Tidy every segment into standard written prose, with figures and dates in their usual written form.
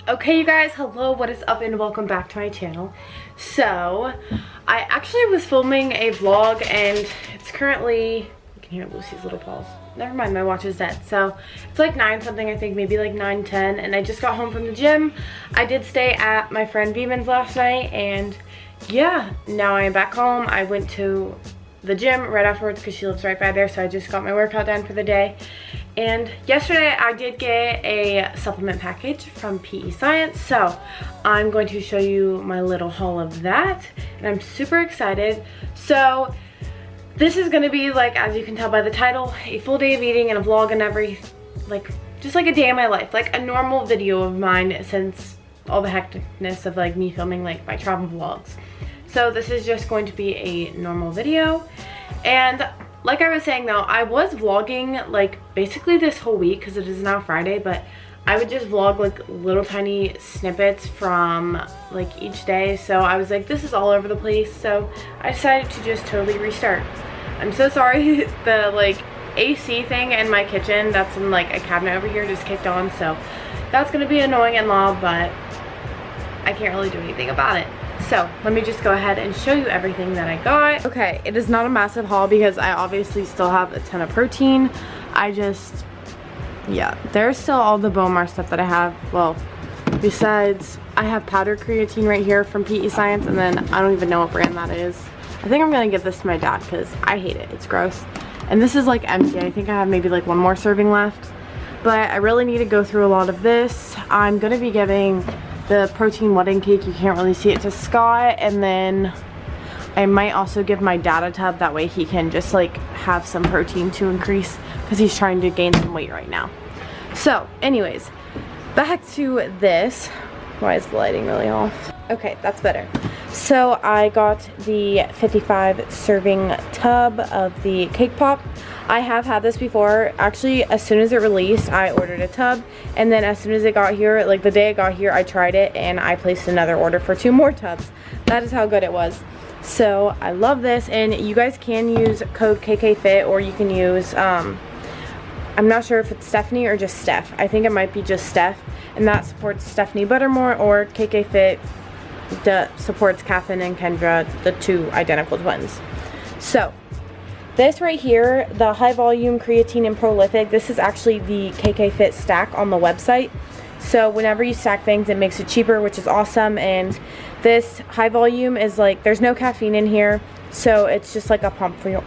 Okay, you guys, hello, what is up, and welcome back to my channel. So I actually was filming a vlog, and it's currently, you can hear Lucy's little paws. Never mind, my watch is dead. So it's like 9 something, I think, maybe like 9:10, and I just got home from the gym. I did stay at my friend Beeman's last night, and yeah, now I am back home. I went to the gym right afterwards because she lives right by there, so I just got my workout done for the day. And yesterday I did get a supplement package from PeScience, so I'm going to show you my little haul of that, and I'm super excited. So this is going to be, like, as you can tell by the title, a full day of eating and a vlog and just like a day in my life, like a normal video of mine since all the hecticness of like me filming like my travel vlogs. So this is just going to be a normal video. And like I was saying though, I was vlogging like basically this whole week because it is now Friday, but I would just vlog like little tiny snippets from like each day. So I was like, this is all over the place. So I decided to just totally restart. I'm so sorry, the like AC thing in my kitchen that's in like a cabinet over here just kicked on. So that's gonna be annoying and loud, but I can't really do anything about it. So let me just go ahead and show you everything that I got. Okay, it is not a massive haul because I obviously still have a ton of protein. Yeah, there's still all the bone marrow stuff that I have. Well, besides, I have powdered creatine right here from PeScience, and then I don't even know what brand that is. I think I'm gonna give this to my dad because I hate it, it's gross. And this is like empty. I think I have maybe like one more serving left, but I really need to go through a lot of this. I'm gonna be giving the protein wedding cake, you can't really see it, to Scott, and then I might also give my dad a tub, that way he can just like have some protein to increase because he's trying to gain some weight right now. So anyways, back to this. Why is the lighting really off? Okay, that's better. So I got the 55 serving tub of the cake pop. I have had this before. Actually, as soon as it released, I ordered a tub, and then as soon as it got here, like the day it got here, I tried it and I placed another order for 2 more tubs. That is how good it was. So I love this, and you guys can use code KKFIT, or you can use I'm not sure if it's Stephanie or just Steph. I think it might be just Steph, and that supports Stephanie Buttermore, or KKFIT that supports Kathin and Kendra, the 2 identical twins. So this right here, the high volume creatine and prolific, this is actually the KKFIT stack on the website. So whenever you stack things, it makes it cheaper, which is awesome. And this high volume is like, there's no caffeine in here, so it's just like a pump formula.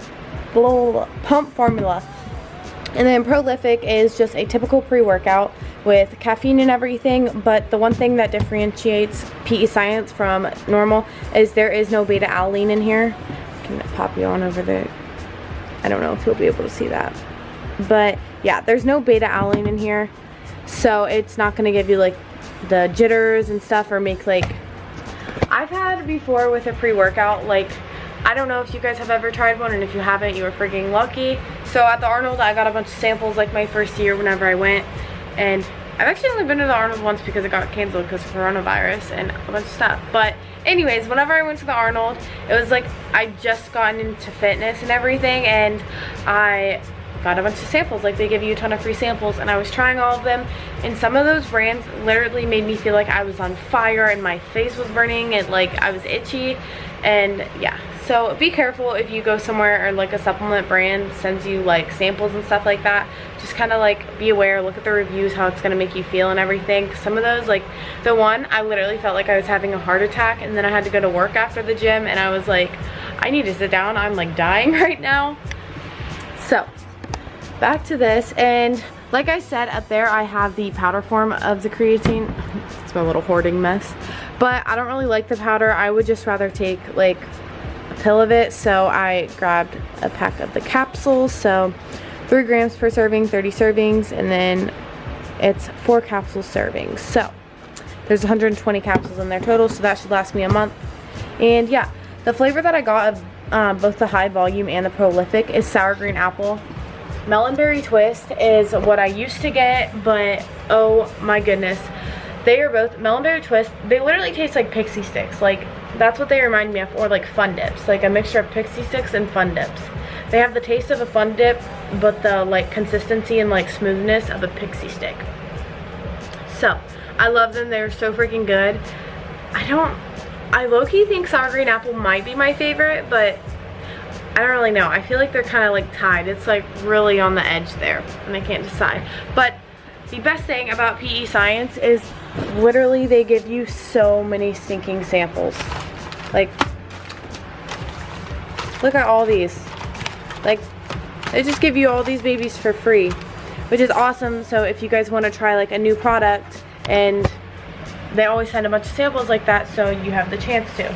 And then prolific is just a typical pre-workout with caffeine and everything, but the one thing that differentiates PeScience from normal is there is no beta alanine in here. I can pop you on over there. I don't know if you'll be able to see that, but yeah, there's no beta alanine in here, so it's not going to give you like the jitters and stuff, or make like I've had before with a pre-workout. Like, I don't know if you guys have ever tried one, and if you haven't, you were freaking lucky. So at the Arnold, I got a bunch of samples like my first year whenever I went, and I've actually only been to the Arnold once because it got canceled because of coronavirus and a bunch of stuff. But anyways, whenever I went to the Arnold, it was like I just gotten into fitness and everything, and I got a bunch of samples. Like, they give you a ton of free samples, and I was trying all of them, and some of those brands literally made me feel like I was on fire and my face was burning and like I was itchy. And yeah, so be careful if you go somewhere or like a supplement brand sends you like samples and stuff like that. Just kind of like be aware, look at the reviews, how it's gonna make you feel and everything. Some of those, like the one, I literally felt like I was having a heart attack, and then I had to go to work after the gym, and I was like, I need to sit down, I'm like dying right now. So back to this, and like I said, up there I have the powder form of the creatine. It's my little hoarding mess, but I don't really like the powder. I would just rather take like a pill of it, so I grabbed a pack of the capsules. So 3 grams per serving, 30 servings, and then it's 4 capsule servings. So there's 120 capsules in there total, so that should last me a month. And yeah, the flavor that I got of both the high volume and the prolific is sour green apple. Melonberry Twist is what I used to get, but oh my goodness, they are both Melonberry Twist. They literally taste like pixie sticks. Like, that's what they remind me of, or like Fun Dips, like a mixture of pixie sticks and Fun Dips. They have the taste of a Fun Dip, but the like consistency and like smoothness of a pixie stick. So I love them. They're so freaking good. I low-key think sour green apple might be my favorite, but I don't really know. I feel like they're kind of like tied. It's like really on the edge there, and I can't decide. But the best thing about PeScience is literally they give you so many stinking samples. Like, look at all these. Like, they just give you all these babies for free, which is awesome. So if you guys want to try like a new product, and they always send a bunch of samples like that, so you have the chance to.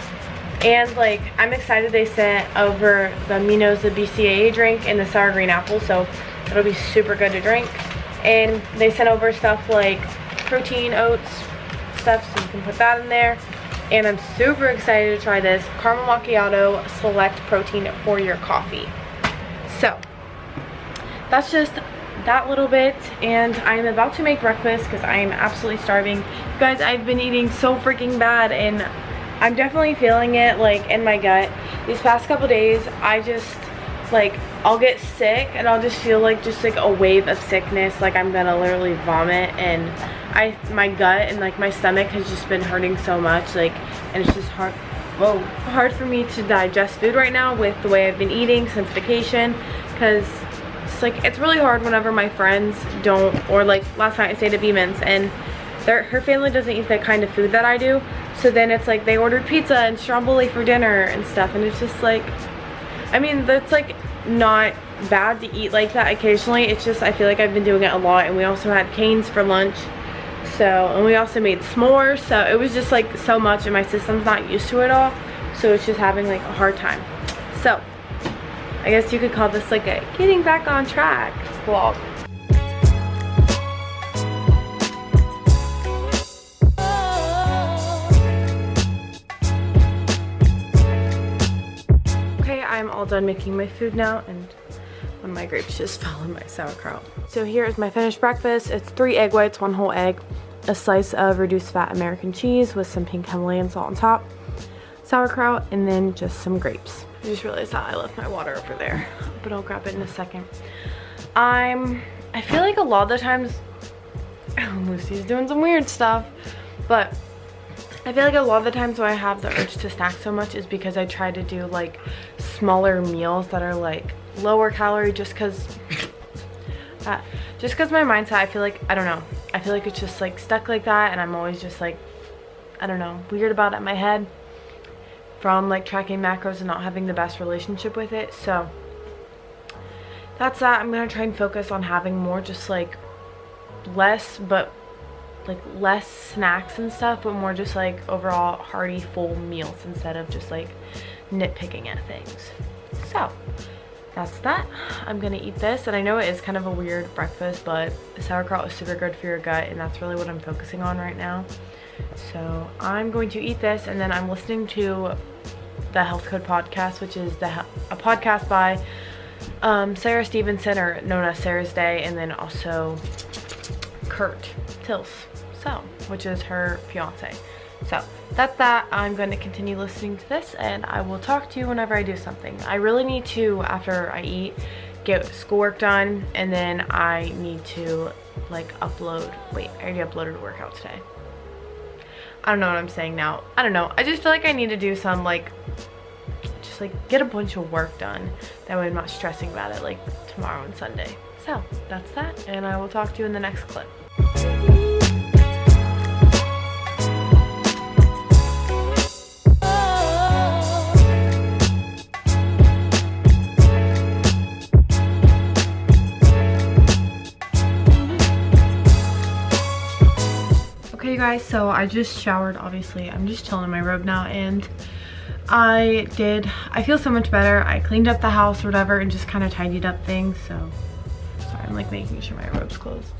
And like, I'm excited they sent over the Minos, the BCAA drink, and the sour green apple, so it'll be super good to drink. And they sent over stuff like protein oats stuff, so you can put that in there. And I'm super excited to try this caramel macchiato select protein for your coffee. So that's just that little bit, and I'm about to make breakfast because I am absolutely starving. You guys, I've been eating so freaking bad, and I'm definitely feeling it like in my gut. These past couple days, I just like, I'll get sick and I'll just feel like just like a wave of sickness, like I'm gonna literally vomit, and my gut and like my stomach has just been hurting so much, like, and it's just hard for me to digest food right now with the way I've been eating since vacation, because it's like, it's really hard whenever my friends don't, or like last night I stayed at Beeman's and her family doesn't eat the kind of food that I do, so then it's like they ordered pizza and stromboli for dinner and stuff, and it's just like, I mean, that's like not bad to eat like that occasionally. It's just, I feel like I've been doing it a lot. And we also had canes for lunch, so, and we also made s'mores, so it was just like so much, and my system's not used to it all, so it's just having like a hard time. So I guess you could call this like a getting back on track vlog. I'm all done making my food now, and one of my grapes just fell in my sauerkraut. So here is my finished breakfast. It's 3 egg whites, 1 whole egg, a slice of reduced fat American cheese with some pink Himalayan salt on top, sauerkraut, and then just some grapes. I just realized that I left my water over there, but I'll grab it in a second. I feel like a lot of the times, Lucy's doing some weird stuff, but I feel like a lot of the times why I have the urge to snack so much is because I try to do like smaller meals that are like lower calorie, just because my mindset, I feel like, I don't know, I feel like it's just like stuck like that, and I'm always just like, I don't know, weird about it in my head from like tracking macros and not having the best relationship with it. So that's that. I'm gonna try and focus on having more, just like less snacks and stuff, but more just like overall hearty full meals instead of just like nitpicking at things. So that's that. I'm gonna eat this, and I know it is kind of a weird breakfast, but sauerkraut is super good for your gut, and that's really what I'm focusing on right now. So I'm going to eat this, and then I'm listening to the Health Code podcast, which is a podcast by Sarah Stevenson, or known as Sarah's Day, and then also Kurt Tills, which is her fiance. So that's that. I'm going to continue listening to this, and I will talk to you whenever I do something. I really need to, after I eat, get schoolwork done, and then I need to like upload. Wait, I already uploaded a workout today. I don't know what I'm saying now. I don't know. I just feel like I need to do some like, just like get a bunch of work done. That way I'm not stressing about it like tomorrow and Sunday. So that's that, and I will talk to you in the next clip. Okay, you guys, so I just showered. Obviously I'm just chilling in my robe now, and I feel so much better. I cleaned up the house or whatever and just kind of tidied up things. So sorry, I'm like making sure my robe's closed.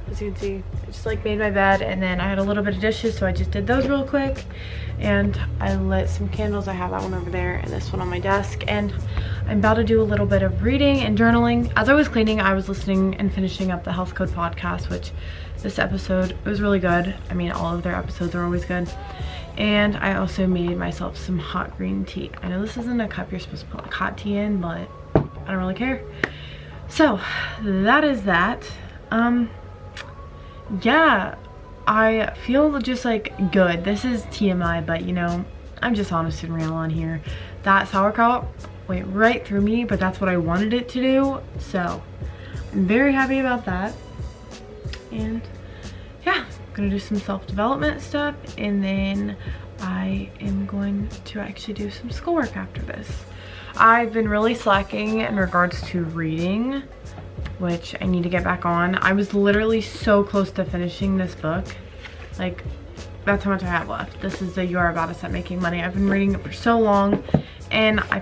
As you can see, I just like made my bed, and then I had a little bit of dishes, so I just did those real quick, and I lit some candles. I have that one over there and this one on my desk, and I'm about to do a little bit of reading and journaling. As I was cleaning, I was listening and finishing up the Health Code podcast, which this episode was really good. I mean, all of their episodes are always good. And I also made myself some hot green tea. I know this isn't a cup you're supposed to put like hot tea in, but I don't really care. So that is that. Yeah, I feel just like good. This is TMI, but you know, I'm just honest and real on here. That sauerkraut went right through me, but that's what I wanted it to do. So I'm very happy about that. And yeah, I'm gonna do some self-development stuff, and then I am going to actually do some schoolwork after this. I've been really slacking in regards to reading, which I need to get back on. I was literally so close to finishing this book. Like, that's how much I have left. This is the You Are About to Start Making Money. I've been reading it for so long, and I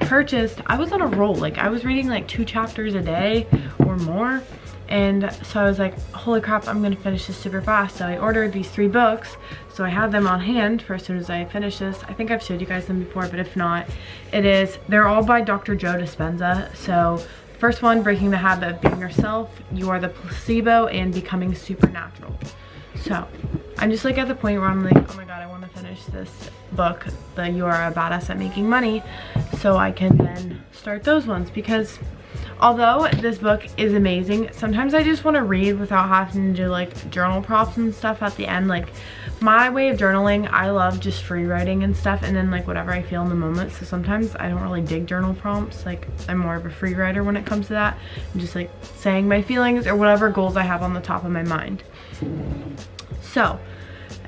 was on a roll. Like, I was reading like 2 chapters a day or more, and so I was like, holy crap, I'm gonna finish this super fast. So I ordered these 3 books, so I had them on hand for as soon as I finish this. I think I've showed you guys them before, but if not, they're all by Dr. Joe Dispenza. So first one, Breaking the Habit of Being Yourself, You Are the Placebo, and Becoming Supernatural. So I'm just like at the point where I'm like, oh my god, I want to finish this book, the You Are a Badass at Making Money, so I can then start those ones. Because although this book is amazing, sometimes I just want to read without having to do like journal prompts and stuff at the end. Like, my way of journaling, I love just free writing and stuff, and then like whatever I feel in the moment. So sometimes I don't really dig journal prompts. Like, I'm more of a free writer when it comes to that. I'm just like saying my feelings or whatever goals I have on the top of my mind. So,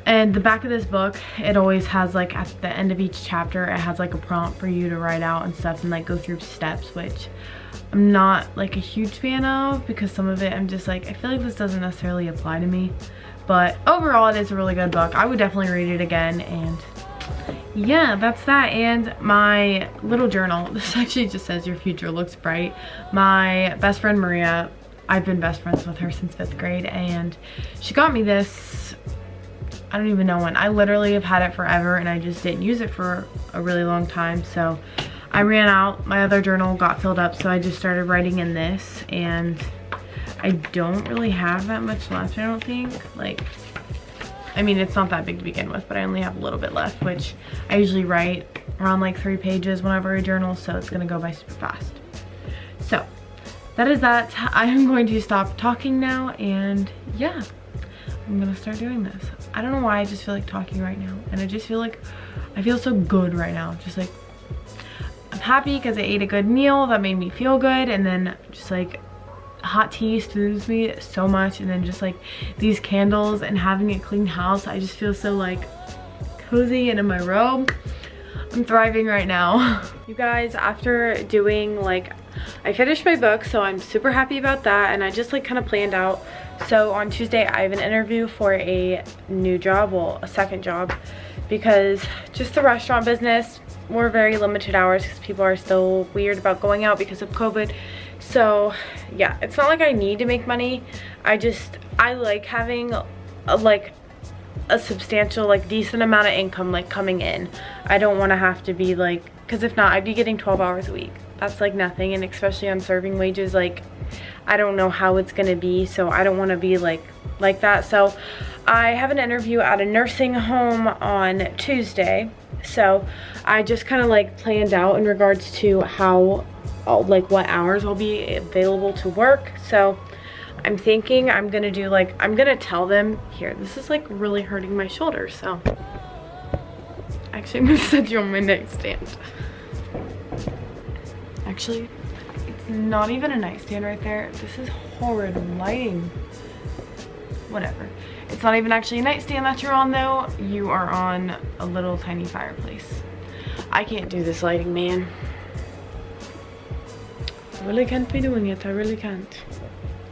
and the back of this book, it always has like at the end of each chapter, it has like a prompt for you to write out and stuff and like go through steps, which I'm not like a huge fan of, because some of it I'm just like, I feel like this doesn't necessarily apply to me. But overall, it is a really good book. I would definitely read it again. And yeah, that's that. And my little journal, this actually just says your future looks bright. My best friend Maria, I've been best friends with her since 5th grade, and she got me this, I don't even know when. I literally have had it forever, and I just didn't use it for a really long time. So I ran out, my other journal got filled up, so I just started writing in this, and I don't really have that much left, I don't think. Like, I mean, it's not that big to begin with, but I only have a little bit left, which I usually write around like 3 pages whenever I journal, so it's gonna go by super fast. So that is that. I am going to stop talking now, and yeah, I'm gonna start doing this. I don't know why, I just feel like talking right now, and I just feel like I feel so good right now. Just like, I'm happy because I ate a good meal that made me feel good, and then just like hot tea soothes me so much, and then just like these candles and having a clean house, I just feel so like cozy and in my robe. I'm thriving right now. You guys, after doing like, I finished my book, so I'm super happy about that, and I just like kind of planned out. So on Tuesday I have an interview for a new job, well, a second job, because just the restaurant business, we're very limited hours because people are still weird about going out because of COVID. So yeah, it's not like I need to make money. I like having a substantial, like decent amount of income like coming in. I don't want to have to be like, because if not, I'd be getting 12 hours a week. That's like nothing, and especially on serving wages, like I don't know how it's gonna be, so I don't want to be like that. So I have an interview at a nursing home on Tuesday, so I just kind of like planned out in regards to how, like what hours I'll be available to work. So I'm thinking I'm gonna do like, I'm gonna tell them, here, this is like really hurting my shoulder, so actually I'm gonna set you on my nightstand. Actually, it's not even a nightstand right there. This is horrid lighting. Whatever. It's not even actually a nightstand that you're on though. You are on a little tiny fireplace. I can't do this lighting, man. I really can't be doing it. I really can't.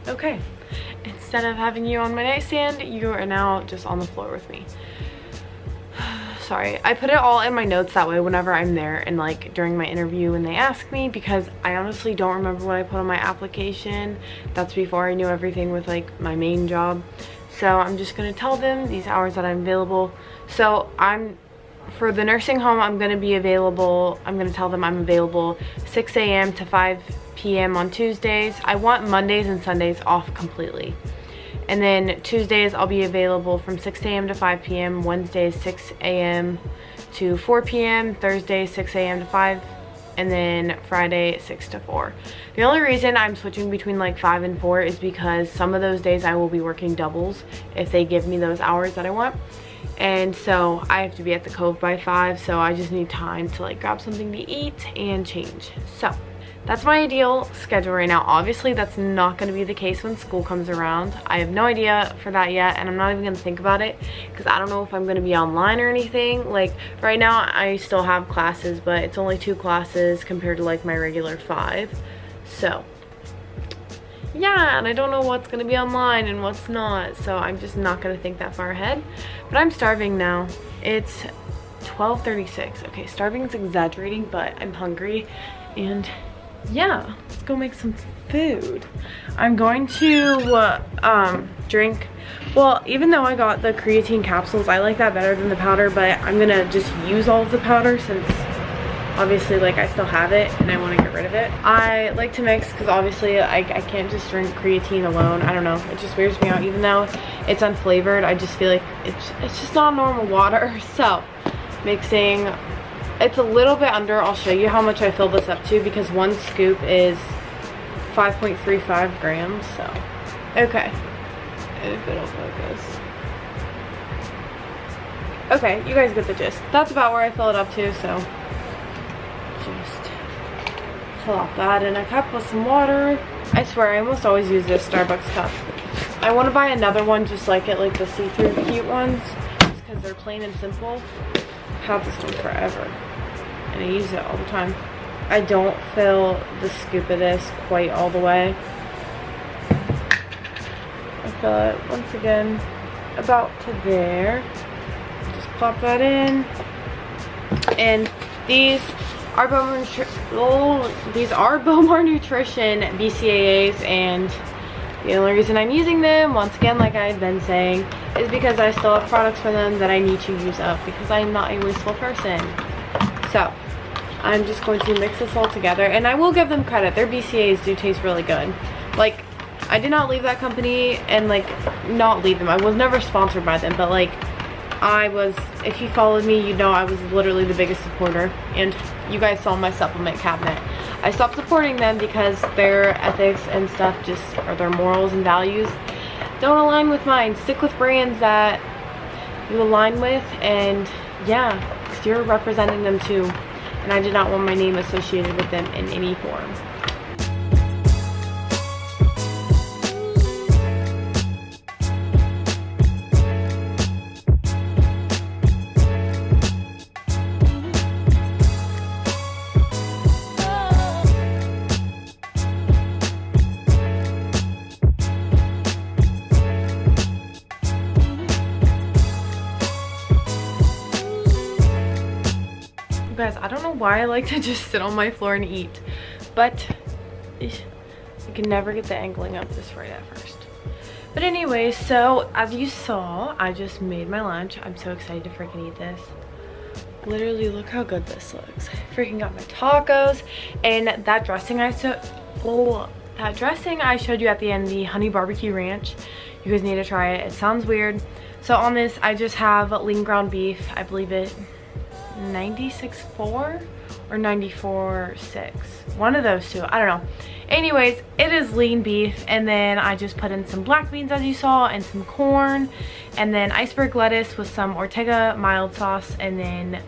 Okay. Instead of having you on my nightstand, you are now just on the floor with me. Sorry, I put it all in my notes that way whenever I'm there and like during my interview when they ask me, because I honestly don't remember what I put on my application. That's before I knew everything with like my main job. So I'm just gonna tell them these hours that I'm available. So for the nursing home, I'm gonna be available, I'm gonna tell them I'm available 6 a.m. to 5 p.m. on Tuesdays. I want Mondays and Sundays off completely. And then Tuesdays I'll be available from 6 a.m. to 5 p.m. Wednesdays 6 a.m. to 4 p.m. Thursdays 6 a.m. to 5 and then Friday 6 to 4. The only reason I'm switching between like 5 and 4 is because some of those days I will be working doubles if they give me those hours that I want. And so I have to be at the Cove by 5, so I just need time to like grab something to eat and change. So that's my ideal schedule right now. Obviously, that's not going to be the case when school comes around. I have no idea for that yet, and I'm not even going to think about it because I don't know if I'm going to be online or anything. Like, right now, I still have classes, but it's only 2 classes compared to, like, my regular 5. So, yeah, and I don't know what's going to be online and what's not, so I'm just not going to think that far ahead. But I'm starving now. It's 12:36. Okay, starving is exaggerating, but I'm hungry, and yeah, let's go make some food. I'm going to drink, well, even though I got the creatine capsules, I like that better than the powder, but I'm gonna just use all of the powder since obviously like I still have it and I want to get rid of it. I like to mix because obviously I can't just drink creatine alone. I don't know, it just weirds me out. Even though it's unflavored, I just feel like it's just not normal water. So mixing. It's a little bit under. I'll show you how much I fill this up to because 1 scoop is 5.35 grams. So, okay. If it'll focus. Okay, you guys get the gist. That's about where I fill it up to, so just fill up that in a cup with some water. I swear, I almost always use this Starbucks cup. I want to buy another one just like it, like the see-through cute ones, just because they're plain and simple. I've had this one forever and I use it all the time. I don't fill the scoop of this quite all the way. I fill it once again about to there. Just pop that in. And these are Bowmar Nutrition BCAAs, and the only reason I'm using them, once again, like I've been saying, is because I still have products for them that I need to use up because I'm not a wasteful person. So, I'm just going to mix this all together, and I will give them credit. Their BCAAs do taste really good. Like, I did not leave that company, and like, not leave them. I was never sponsored by them, but like, I was, if you followed me, you know I was literally the biggest supporter, and you guys saw my supplement cabinet. I stopped supporting them because their ethics and stuff just, or their morals and values don't align with mine. Stick with brands that you align with, and yeah, because you're representing them too, and I did not want my name associated with them in any form. Guys, I don't know why I like to just sit on my floor and eat, but I can never get the angling of this right at first. But anyway, so as you saw, I just made my lunch. I'm so excited to freaking eat this. Literally, look how good this looks. I freaking got my tacos, and that dressing I showed you at the end, the honey barbecue ranch. You guys need to try it. It sounds weird. So on this, I just have lean ground beef. I believe it 96.4 or 94.6, one of those two, I don't know. Anyways, it is lean beef, and then I just put in some black beans as you saw, and some corn, and then iceberg lettuce with some Ortega mild sauce, and then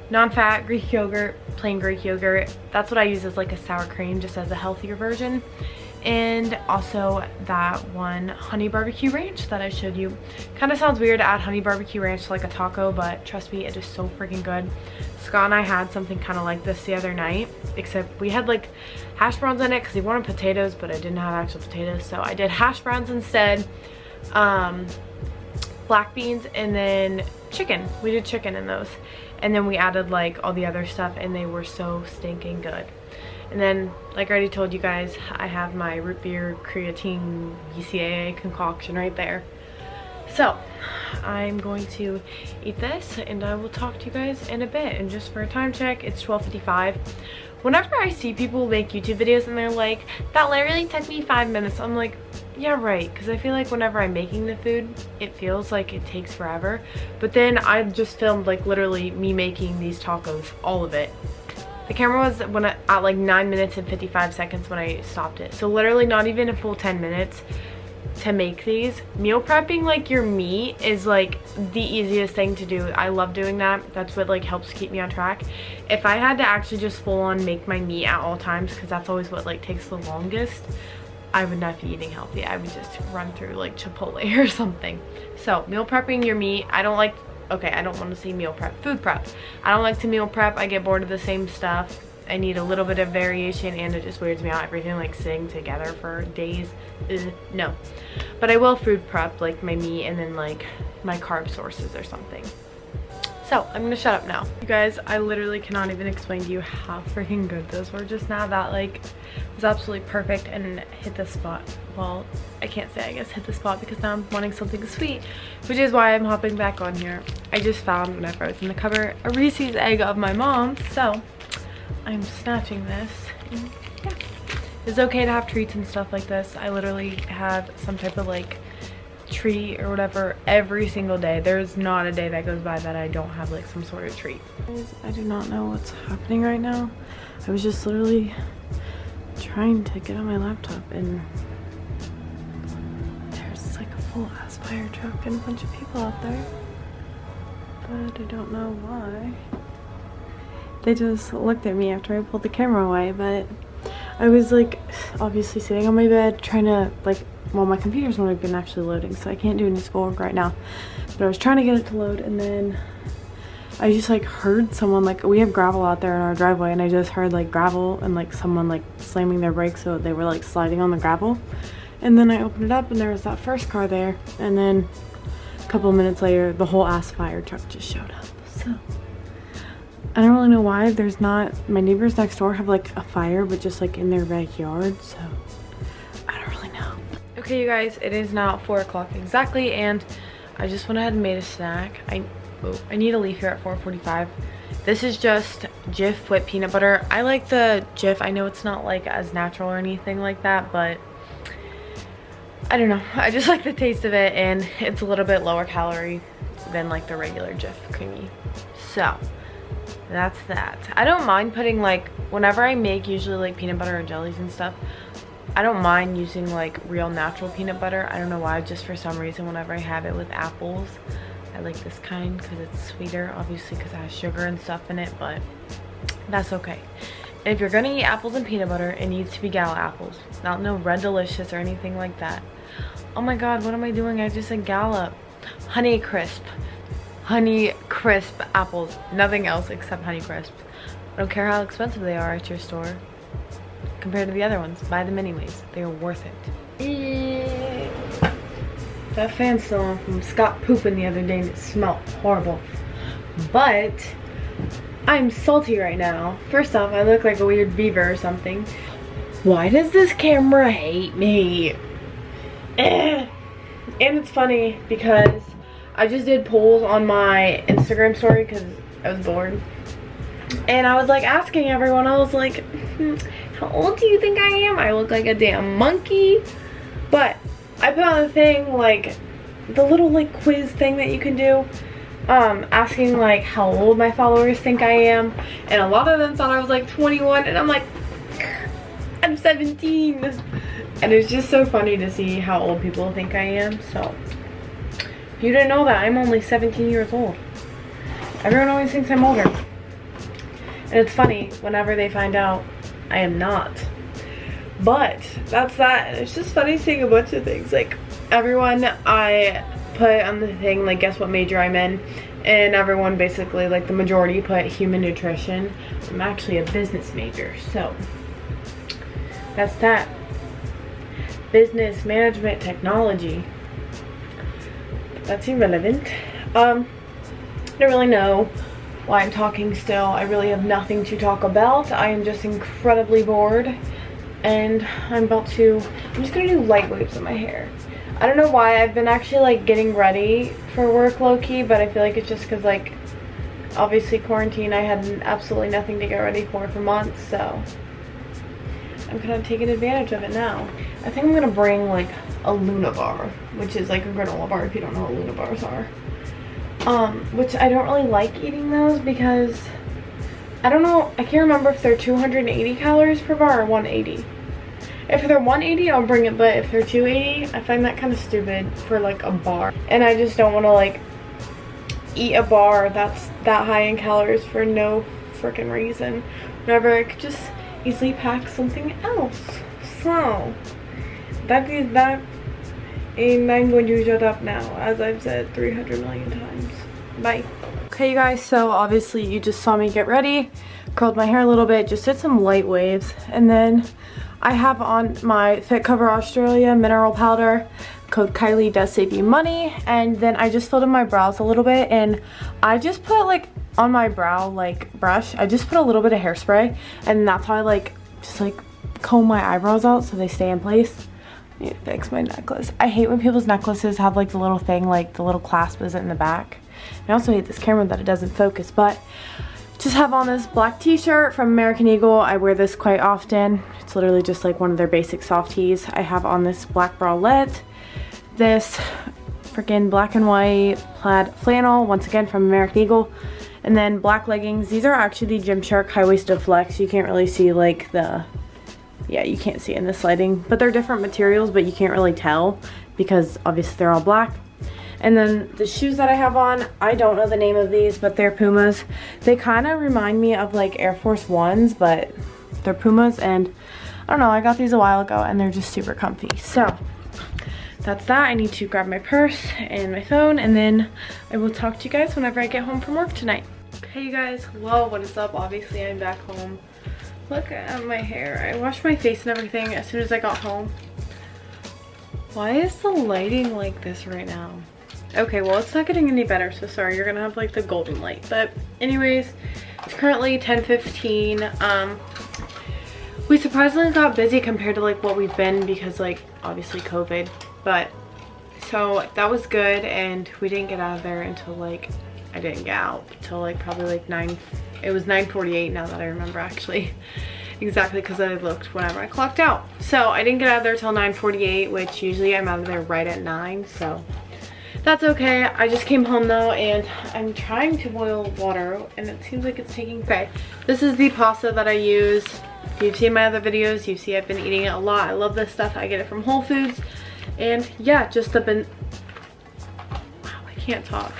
non-fat Greek yogurt, plain Greek yogurt. That's what I use as like a sour cream, just as a healthier version. And also that one honey barbecue ranch that I showed you. Kind of sounds weird to add honey barbecue ranch to like a taco, but trust me, it is so freaking good. Scott and I had something kind of like this the other night, except we had like hash browns in it because he wanted potatoes, but I didn't have actual potatoes, so I did hash browns instead, black beans, and then chicken. We did chicken in those, and then we added like all the other stuff, and they were so stinking good. And then, like I already told you guys, I have my root beer creatine BCAA concoction right there. So, I'm going to eat this, and I will talk to you guys in a bit. And just for a time check, it's 12:55. Whenever I see people make YouTube videos and they're like, that literally took me 5 minutes, I'm like, yeah, right. Because I feel like whenever I'm making the food, it feels like it takes forever. But then I just filmed like literally me making these tacos, all of it. The camera was at like 9 minutes and 55 seconds when I stopped it. So literally not even a full 10 minutes to make these. Meal prepping like your meat is like the easiest thing to do. I love doing that. That's what like helps keep me on track. If I had to actually just full on make my meat at all times, because that's always what like takes the longest, I would not be eating healthy. I would just run through like Chipotle or something. So meal prepping your meat, I don't like, okay, I don't want to say meal prep, food prep. I don't like to meal prep. I get bored of the same stuff. I need a little bit of variation, and it just weirds me out. Everything like sitting together for days, no. But I will food prep like my meat and then like my carb sources or something. So I'm gonna shut up now. You guys, I literally cannot even explain to you how freaking good those were just now. That like was absolutely perfect and hit the spot. Well, I can't say I guess hit the spot because now I'm wanting something sweet, which is why I'm hopping back on here. I just found whenever I was in the cupboard a Reese's egg of my mom's, so I'm snatching this. And yeah, it's okay to have treats and stuff like this. I literally have some type of like treat or whatever every single day. There's not a day that goes by that I don't have like some sort of treat. I do not know what's happening right now. I was just literally trying to get on my laptop and there's like a full ass fire truck and a bunch of people out there, but I don't know why. They just looked at me after I pulled the camera away, but I was like obviously sitting on my bed trying to like, well, my computer's not even actually loading, so I can't do any schoolwork right now, but I was trying to get it to load, and then I just like heard someone, like we have gravel out there in our driveway, and I just heard like gravel and like someone like slamming their brakes, so they were like sliding on the gravel. And then I opened it up and there was that first car there, and then a couple of minutes later the whole ass fire truck just showed up. So I don't really know why there's not, my neighbors next door have like a fire but just like in their backyard, so I don't really know. Okay, you guys, it is now 4 o'clock exactly, and I just went ahead and made a snack. I need to leave here at 4:45. This is just Jif whipped peanut butter. I like the Jif. I know it's not like as natural or anything like that, but I don't know. I just like the taste of it, and it's a little bit lower calorie than like the regular Jif creamy. So that's that. I don't mind putting like, whenever I make usually like peanut butter or jellies and stuff, I don't mind using like real natural peanut butter. I don't know why, just for some reason whenever I have it with apples, I like this kind because it's sweeter, obviously because it has sugar and stuff in it, but that's okay. And if you're gonna eat apples and peanut butter, it needs to be Gala apples, not no Red Delicious or anything like that. Oh my god, what am I doing? I just said Gala. Honey Crisp apples, nothing else except Honey Crisp. I don't care how expensive they are at your store compared to the other ones. Buy them anyways, they are worth it. That fan's still on from Scott pooping the other day and it smelled horrible. But I'm salty right now. First off, I look like a weird beaver or something. Why does this camera hate me? And it's funny because I just did polls on my Instagram story because I was bored. And I was like asking everyone, I was like, how old do you think I am? I look like a damn monkey. But I put on a thing, like the little like quiz thing that you can do, asking like how old my followers think I am, and a lot of them thought I was like 21, and I'm like, I'm 17. And it's just so funny to see how old people think I am. So if you didn't know that, I'm only 17 years old. Everyone always thinks I'm older, and it's funny whenever they find out I am not. But that's that. And it's just funny seeing a bunch of things. Like everyone I put on the thing, like guess what major I'm in, and everyone basically, like the majority, put human nutrition. I'm actually a business major, so that's that. Business management technology. That's irrelevant. I don't really know why I'm talking still. I really have nothing to talk about. I am just incredibly bored. And I'm just gonna do light waves in my hair. I don't know why. I've been actually like getting ready for work low-key, but I feel like it's just because like obviously quarantine, I had absolutely nothing to get ready for months, so I'm kind of taking advantage of it now. I think I'm gonna bring like a Luna bar, which is like a granola bar if you don't know what Luna bars are. Which I don't really like eating those because I don't know, I can't remember if they're 280 calories per bar or 180. If they're 180, I'll bring it, but if they're 280, I find that kind of stupid for like a bar. And I just don't want to like eat a bar that's that high in calories for no freaking reason. Whenever I could just easily pack something else. So, that is that. And I'm going to shut up now, as I've said 300 million times. Bye. Okay, you guys, so obviously you just saw me get ready, curled my hair a little bit, just did some light waves, and then I have on my Fit Cover Australia mineral powder. Code Kylie does save you money. And then I just filled in my brows a little bit, and I just put like on my brow like brush, I just put a little bit of hairspray, and that's how I like just like comb my eyebrows out so they stay in place. I need to fix my necklace. I hate when people's necklaces have like the little thing, like the little clasp isn't in the back. I also hate this camera that it doesn't focus, but just have on this black t-shirt from American Eagle. I wear this quite often. It's literally just like one of their basic soft tees. I have on this black bralette, this freaking black and white plaid flannel, once again from American Eagle, and then black leggings. These are actually the Gymshark high-waisted flex. You can't really see like the, yeah, you can't see in this lighting, but they're different materials, but you can't really tell because obviously they're all black. And then the shoes that I have on, I don't know the name of these, but they're Pumas. They kind of remind me of like Air Force Ones, but they're Pumas, and I don't know, I got these a while ago and they're just super comfy. So that's that. I need to grab my purse and my phone, and then I will talk to you guys whenever I get home from work tonight. Okay, you guys, whoa, what is up? Obviously I'm back home. Look at my hair. I washed my face and everything as soon as I got home. Why is the lighting like this right now? Okay, well, it's not getting any better, so sorry, you're gonna have like the golden light. But anyways, it's currently 10:15. We surprisingly got busy compared to like what we've been because like obviously COVID, but so that was good, and we didn't get out of there until like, I didn't get out till like probably like 9, it was 9:48 now that I remember actually. Exactly, because I looked whenever I clocked out. So I didn't get out of there till 9:48, which usually I'm out of there right at 9, so that's okay. I just came home though, and I'm trying to boil water, and it seems like it's taking. Okay, this is the pasta that I use. If you've seen my other videos, you see I've been eating it a lot. I love this stuff. I get it from Whole Foods, and yeah, just the wow, I can't talk.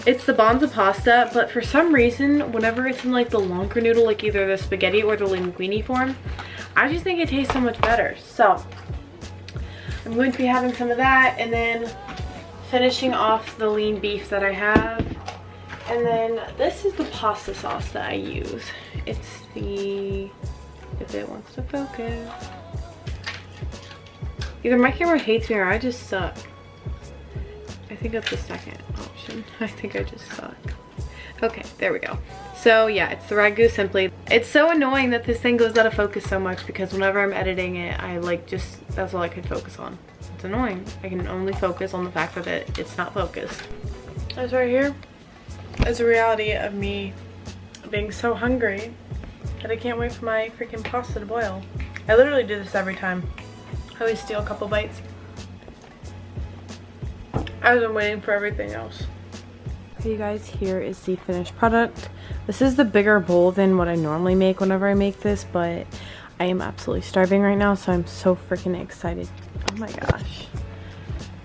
It's the Bonza pasta, but for some reason, whenever it's in like the longer noodle, like either the spaghetti or the linguine form, I just think it tastes so much better. So I'm going to be having some of that, and then finishing off the lean beef that I have. And then this is the pasta sauce that I use. It's the, if it wants to focus. Either my camera hates me or I just suck. I think that's the second option. I think I just suck. Okay, there we go. So yeah, it's the Ragu Simply. It's so annoying that this thing goes out of focus so much because whenever I'm editing it, I like just, that's all I could focus on. It's annoying. I can only focus on the fact that it's not focused. This right here is a reality of me being so hungry that I can't wait for my freaking pasta to boil. I literally do this every time. I always steal a couple bites. I was waiting for everything else. Okay, you guys, here is the finished product. This is the bigger bowl than what I normally make whenever I make this, but I am absolutely starving right now, so I'm so freaking excited. Oh my gosh.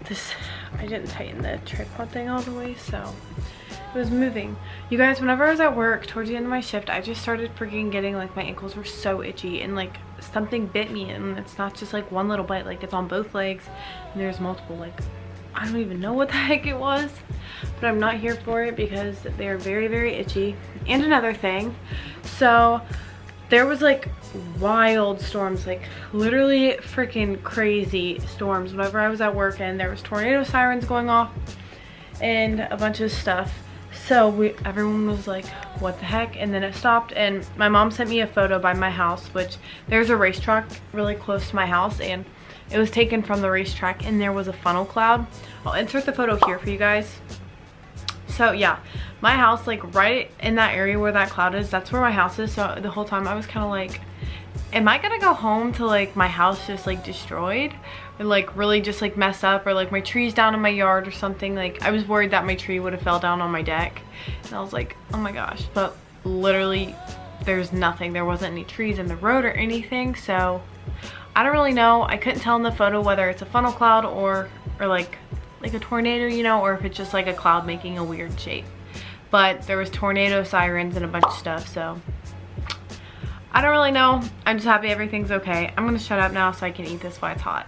This, I didn't tighten the tripod thing all the way, so it was moving. You guys, whenever I was at work towards the end of my shift, I just started freaking getting like, my ankles were so itchy, and like something bit me, and it's not just like one little bite, like it's on both legs, and there's multiple, like I don't even know what the heck it was, but I'm not here for it because they're very, very itchy. And another thing, so there was like wild storms, like literally freaking crazy storms whenever I was at work, and there was tornado sirens going off and a bunch of stuff. So everyone was like, what the heck? And then it stopped, and my mom sent me a photo by my house, which there's a racetrack really close to my house, and it was taken from the racetrack, and there was a funnel cloud. I'll insert the photo here for you guys. So yeah, my house, like right in that area where that cloud is, that's where my house is. So the whole time I was kind of like, am I gonna go home to like my house just like destroyed, or like really just like messed up, or like my tree's down in my yard or something? Like I was worried that my tree would have fell down on my deck, and I was like, oh my gosh. But literally there's nothing. There wasn't any trees in the road or anything, so I don't really know. I couldn't tell in the photo whether it's a funnel cloud or like a tornado, you know, or if it's just like a cloud making a weird shape. But there was tornado sirens and a bunch of stuff, so I don't really know. I'm just happy everything's okay. I'm gonna shut up now so I can eat this while it's hot.